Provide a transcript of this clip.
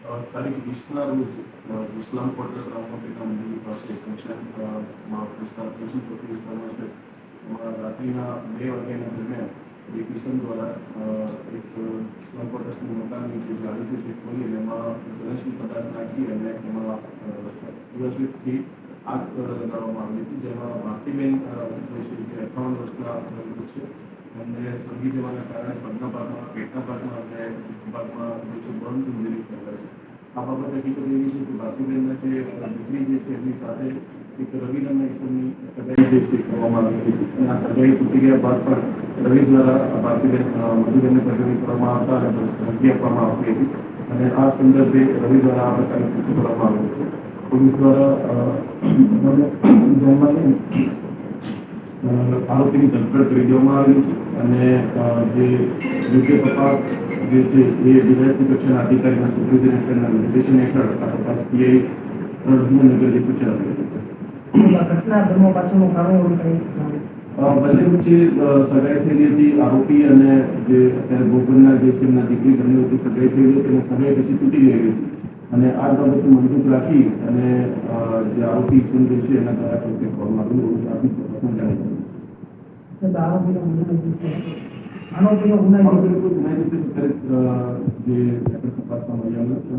તારીખ 20ના રોજ ઇસ્લામ કોટર્સ રામપીના મંદિર પાસે ફંક્શનમાં વિસ્તાર પશ્ચિમ ચોકી વિસ્તારમાં છે. એમાં રાત્રિના 2 વાગ્યાના દરમિયાન એક કિશન દ્વારા એક ઇસ્લામ કોટર્સનું મકાન નીચે જાળીથી ચેક કરી અને એમાં જ્વલનશીલ પદાર્થ નાખી અને એમાં દિવસથી આગ લગાડવામાં આવી હતી, જેમાં ભારતીબેન જે છે જે 58 વર્ષના છે અને સળગી જવાના કારણે પગના ભાગમાં, પેટના ભાગમાં અને ભાગમાં જે છે બર્ન્સ ઇન્જરી થયેલા છે. આ બાબતે હકીકત એવી છે કે ભારતીબેનના જે દીકરી જે છે એમની સાથે એક રવિ નામના ઈસમની સગાઈ જે છે કરવામાં આવી હતી અને આ સગાઈ તૂટી ગયા બાદ પણ રવિ દ્વારા ભારતીબેન મધુબેનને પસંદગી કરવામાં આવતા અને ધમકી આપવામાં આવતી હતી અને આ સંદર્ભે રવિ દ્વારા આ પ્રકારનું કૃત્ય કરવામાં આવ્યું હતું. પોલીસ દ્વારા ધ્યાનમાં લઈને આરોપીની ધરપકડ કરી દેવામાં આવેલી છે અને જે યોગ્ય તપાસ જે છે એ ડીવાયએસપી કક્ષાના અધિકારીના સુપરવિઝન નિર્દેશન હેઠળ આ તપાસ પીઆઈ રઘુનગર જે સૂચના આપી હતી. ઘટના બનવા પાછળનું કારણ એવું કંઈ બંને વચ્ચે સગાઈ થયેલી હતી. આરોપી અને જે અત્યારે ભોગબનના જે છે એમના દીકરી બંને વચ્ચે સગાઈ થયેલી હતી અને સગાઈ પછી તૂટી ગયેલી હતી અને આ બાબતને મજબૂત રાખી અને જે આરોપી ઈસમ જે છે એના દ્વારા કૃત્ય કરવામાં આવેલું એવું પ્રાથમિક તપાસમાં જાણવા મળ્યું. જે તપાસમાં મળ્યા નથી.